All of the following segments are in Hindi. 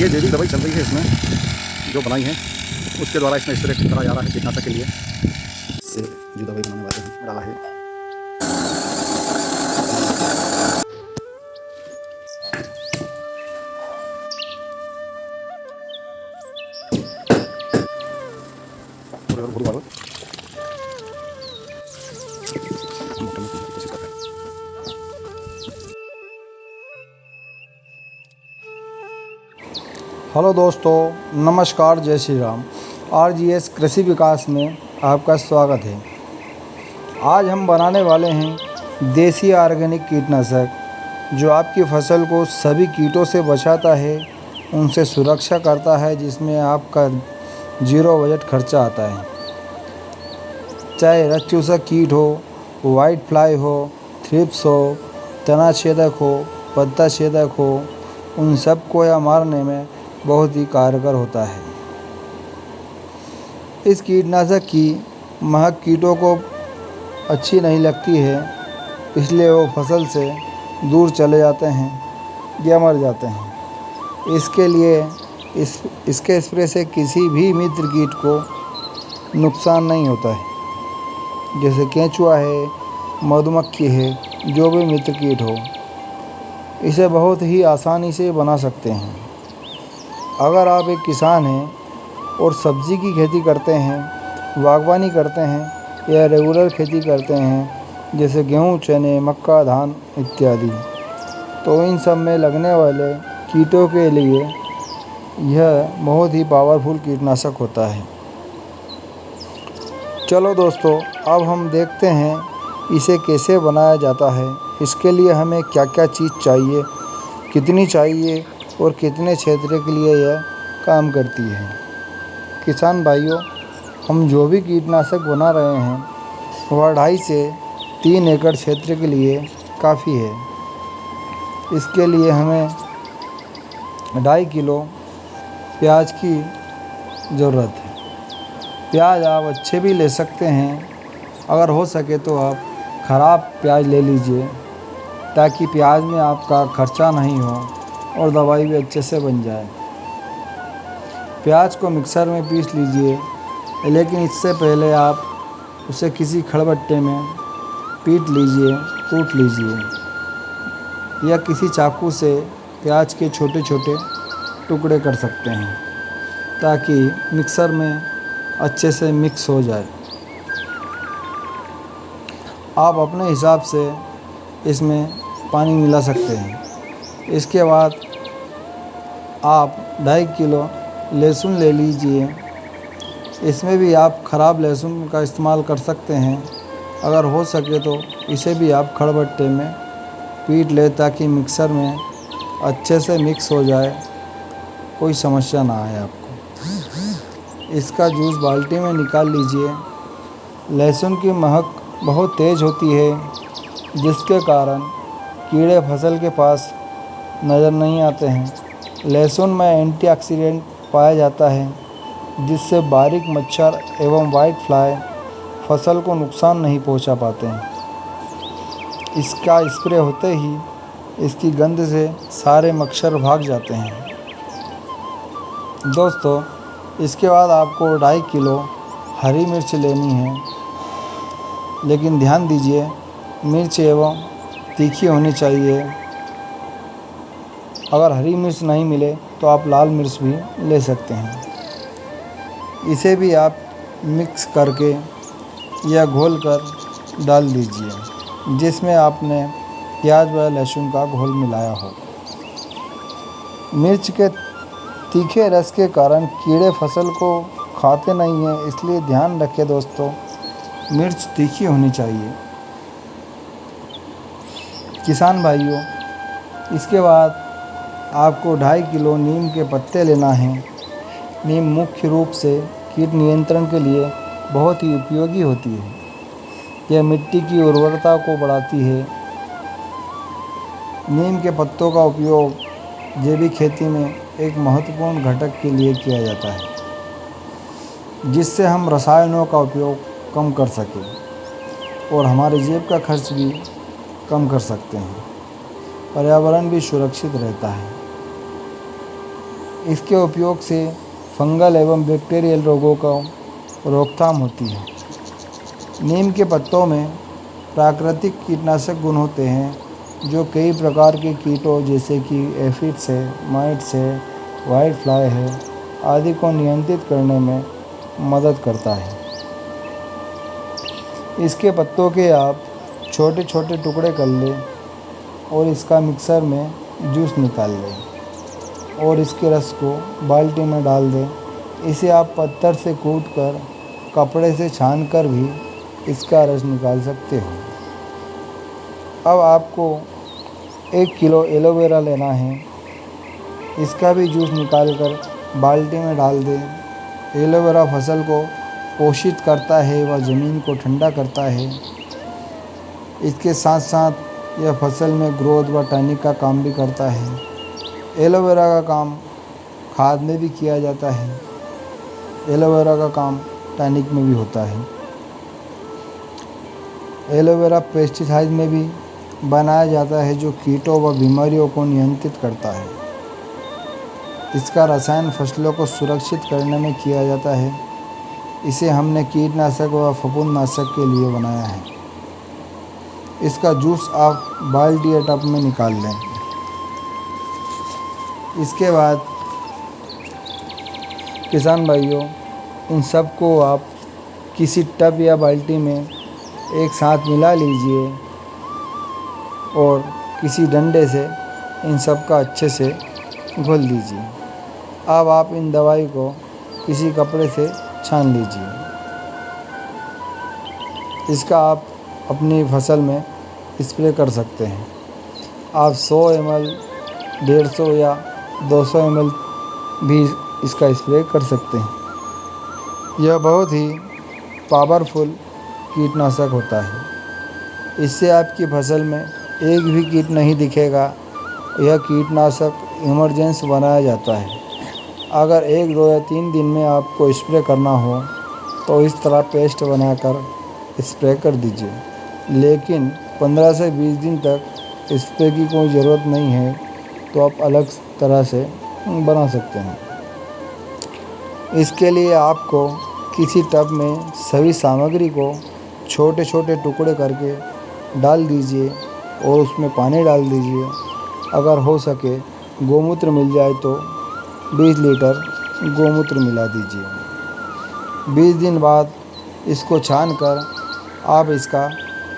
ये जैविक दवाई चल रही है इसमें जो बनाई है उसके द्वारा इसमें स्प्रे करा जा रहा है कीटनाशक के लिए। इससे जो दवाई बनाने वाले हैं डाला है। कोशिश करते हैं। हेलो दोस्तों, नमस्कार, जय श्री राम। RGS कृषि विकास में आपका स्वागत है। आज हम बनाने वाले हैं देसी ऑर्गेनिक कीटनाशक जो आपकी फसल को सभी कीटों से बचाता है, उनसे सुरक्षा करता है, जिसमें आपका 0 बजट खर्चा आता है। चाहे रसचूसक कीट हो, वाइट फ्लाई हो, थ्रिप्स हो, तना छेदक हो, पत्ता छेदक हो, उन सबको यह मारने में बहुत ही कारगर होता है। इस कीटनाशक की महक कीटों को अच्छी नहीं लगती है, इसलिए वो फसल से दूर चले जाते हैं या मर जाते हैं। इसके लिए इसके स्प्रे से किसी भी मित्र कीट को नुकसान नहीं होता है। जैसे केंचुआ है, मधुमक्खी है, जो भी मित्र कीट हो, इसे बहुत ही आसानी से बना सकते हैं। अगर आप एक किसान हैं और सब्ज़ी की खेती करते हैं, बागवानी करते हैं या रेगुलर खेती करते हैं जैसे गेहूँ, चने, मक्का, धान इत्यादि, तो इन सब में लगने वाले कीटों के लिए यह बहुत ही पावरफुल कीटनाशक होता है। चलो दोस्तों, अब हम देखते हैं इसे कैसे बनाया जाता है। इसके लिए हमें क्या क्या चीज़ चाहिए, कितनी चाहिए और कितने क्षेत्र के लिए यह काम करती है। किसान भाइयों, हम जो भी कीटनाशक बना रहे हैं वह 2.5 से 3 एकड़ क्षेत्र के लिए काफ़ी है। इसके लिए हमें 2.5 किलो प्याज की ज़रूरत है। प्याज आप अच्छे भी ले सकते हैं, अगर हो सके तो आप ख़राब प्याज ले लीजिए, ताकि प्याज में आपका खर्चा नहीं हो और दवाई भी अच्छे से बन जाए। प्याज को मिक्सर में पीस लीजिए, लेकिन इससे पहले आप उसे किसी खलबट्टे में पीट लीजिए, कूट लीजिए, या किसी चाकू से प्याज के छोटे छोटे टुकड़े कर सकते हैं, ताकि मिक्सर में अच्छे से मिक्स हो जाए। आप अपने हिसाब से इसमें पानी मिला सकते हैं। इसके बाद आप 2.5 किलो लहसुन ले लीजिए। इसमें भी आप ख़राब लहसुन का इस्तेमाल कर सकते हैं। अगर हो सके तो इसे भी आप खलबट्टे में पीट ले, ताकि मिक्सर में अच्छे से मिक्स हो जाए, कोई समस्या ना आए आपको। इसका जूस बाल्टी में निकाल लीजिए। लहसुन की महक बहुत तेज़ होती है, जिसके कारण कीड़े फसल के पास नज़र नहीं आते हैं। लहसुन में एंटीऑक्सीडेंट पाया जाता है, जिससे बारीक मच्छर एवं वाइट फ्लाई फसल को नुकसान नहीं पहुंचा पाते हैं। इसका स्प्रे होते ही इसकी गंध से सारे मच्छर भाग जाते हैं। दोस्तों, इसके बाद आपको 2.5 किलो हरी मिर्च लेनी है, लेकिन ध्यान दीजिए मिर्च एवं तीखी होनी चाहिए। अगर हरी मिर्च नहीं मिले तो आप लाल मिर्च भी ले सकते हैं। इसे भी आप मिक्स करके या घोल कर डाल दीजिए, जिसमें आपने प्याज व लहसुन का घोल मिलाया हो। मिर्च के तीखे रस के कारण कीड़े फसल को खाते नहीं हैं, इसलिए ध्यान रखें दोस्तों, मिर्च तीखी होनी चाहिए। किसान भाइयों, इसके बाद आपको 2.5 किलो नीम के पत्ते लेना है। नीम मुख्य रूप से कीट नियंत्रण के लिए बहुत ही उपयोगी होती है। यह मिट्टी की उर्वरता को बढ़ाती है। नीम के पत्तों का उपयोग जैविक खेती में एक महत्वपूर्ण घटक के लिए किया जाता है, जिससे हम रसायनों का उपयोग कम कर सकें और हमारे जेब का खर्च भी कम कर सकते हैं। पर्यावरण भी सुरक्षित रहता है। इसके उपयोग से फंगल एवं बैक्टीरियल रोगों का रोकथाम होती है। नीम के पत्तों में प्राकृतिक कीटनाशक गुण होते हैं जो कई प्रकार के कीटों जैसे कि एफिड्स है, माइट्स है, वाइट फ्लाई है आदि को नियंत्रित करने में मदद करता है। इसके पत्तों के आप छोटे छोटे टुकड़े कर लें और इसका मिक्सर में जूस निकाल लें और इसके रस को बाल्टी में डाल दें। इसे आप पत्थर से कूट कर कपड़े से छान कर भी इसका रस निकाल सकते हो। अब आपको 1 किलो एलोवेरा लेना है। इसका भी जूस निकाल कर बाल्टी में डाल दें। एलोवेरा फसल को पोषित करता है व ज़मीन को ठंडा करता है। इसके साथ साथ यह फसल में ग्रोथ व टॉनिक का काम भी करता है। एलोवेरा का काम खाद में भी किया जाता है। एलोवेरा का काम टॉनिक में भी होता है। एलोवेरा पेस्टिसाइड में भी बनाया जाता है जो कीटों व बीमारियों को नियंत्रित करता है। इसका रसायन फसलों को सुरक्षित करने में किया जाता है। इसे हमने कीटनाशक व फफूंदनाशक के लिए बनाया है। इसका जूस आप बाल्टी या टब में निकाल लें। इसके बाद किसान भाइयों, इन सब को आप किसी टब या बाल्टी में एक साथ मिला लीजिए और किसी डंडे से इन सब का अच्छे से घोल दीजिए। अब आप इन दवाई को किसी कपड़े से छान लीजिए। इसका आप अपनी फसल में स्प्रे कर सकते हैं। आप 100 ml, 150 या 200 ml भी इसका स्प्रे कर सकते हैं। यह बहुत ही पावरफुल कीटनाशक होता है। इससे आपकी फसल में एक भी कीट नहीं दिखेगा। यह कीटनाशक इमरजेंसी बनाया जाता है। अगर 1, 2 या 3 दिन में आपको स्प्रे करना हो तो इस तरह पेस्ट बनाकर स्प्रे कर दीजिए। लेकिन 15 से 20 दिन तक स्प्रे की कोई ज़रूरत नहीं है तो आप अलग तरह से बना सकते हैं। इसके लिए आपको किसी टब में सभी सामग्री को छोटे छोटे टुकड़े करके डाल दीजिए और उसमें पानी डाल दीजिए। अगर हो सके गोमूत्र मिल जाए तो 20 लीटर गोमूत्र मिला दीजिए। 20 दिन बाद इसको छान कर आप इसका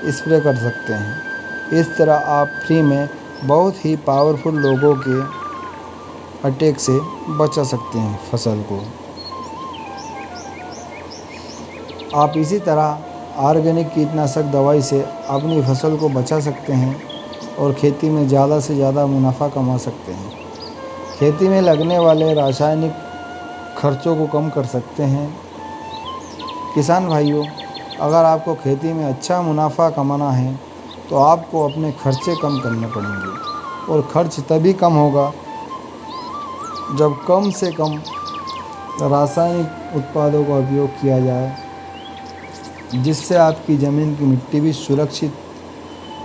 स्प्रे कर सकते हैं। इस तरह आप फ्री में बहुत ही पावरफुल लोगों के अटैक से बचा सकते हैं फसल को। आप इसी तरह ऑर्गेनिक कीटनाशक दवाई से अपनी फसल को बचा सकते हैं और खेती में ज़्यादा से ज़्यादा मुनाफा कमा सकते हैं। खेती में लगने वाले रासायनिक खर्चों को कम कर सकते हैं। किसान भाइयों, अगर आपको खेती में अच्छा मुनाफा कमाना है तो आपको अपने खर्चे कम करने पड़ेंगे और खर्च तभी कम होगा जब कम से कम रासायनिक उत्पादों का उपयोग किया जाए, जिससे आपकी ज़मीन की मिट्टी भी सुरक्षित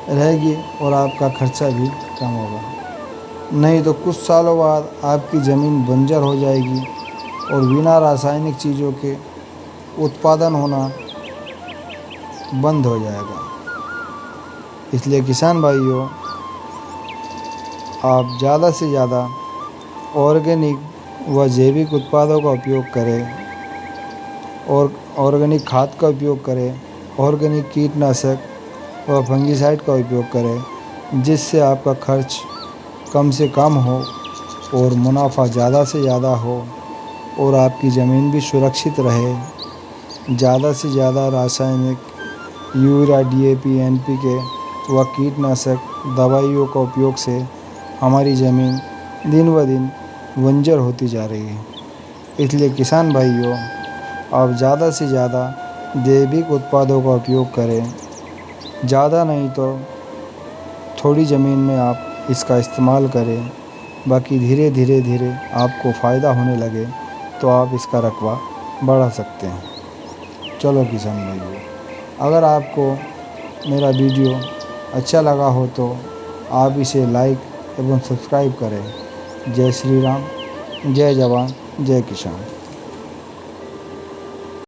रहेगी और आपका खर्चा भी कम होगा। नहीं तो कुछ सालों बाद आपकी ज़मीन बंजर हो जाएगी और बिना रासायनिक चीज़ों के उत्पादन होना बंद हो जाएगा। इसलिए किसान भाइयों, आप ज़्यादा से ज़्यादा ऑर्गेनिक व जैविक उत्पादों का उपयोग करें और ऑर्गेनिक खाद का उपयोग करें, ऑर्गेनिक कीटनाशक व फंगिसाइड का उपयोग करें, जिससे आपका खर्च कम से कम हो और मुनाफा ज़्यादा से ज़्यादा हो और आपकी ज़मीन भी सुरक्षित रहे। ज़्यादा से ज़्यादा रासायनिक यूरिया, DAP, NPK व कीटनाशक दवाइयों का उपयोग से हमारी ज़मीन दिन ब दिन बंजर होती जा रही है। इसलिए किसान भाइयों, आप ज़्यादा से ज़्यादा जैविक उत्पादों का उपयोग करें। ज़्यादा नहीं तो थोड़ी ज़मीन में आप इसका इस्तेमाल करें। बाकी धीरे धीरे आपको फ़ायदा होने लगे तो आप इसका रकबा बढ़ा सकते हैं। चलो किसान भाइयों, अगर आपको मेरा वीडियो अच्छा लगा हो तो आप इसे लाइक एवं सब्सक्राइब करें। जय श्री राम, जय जवान जय किसान।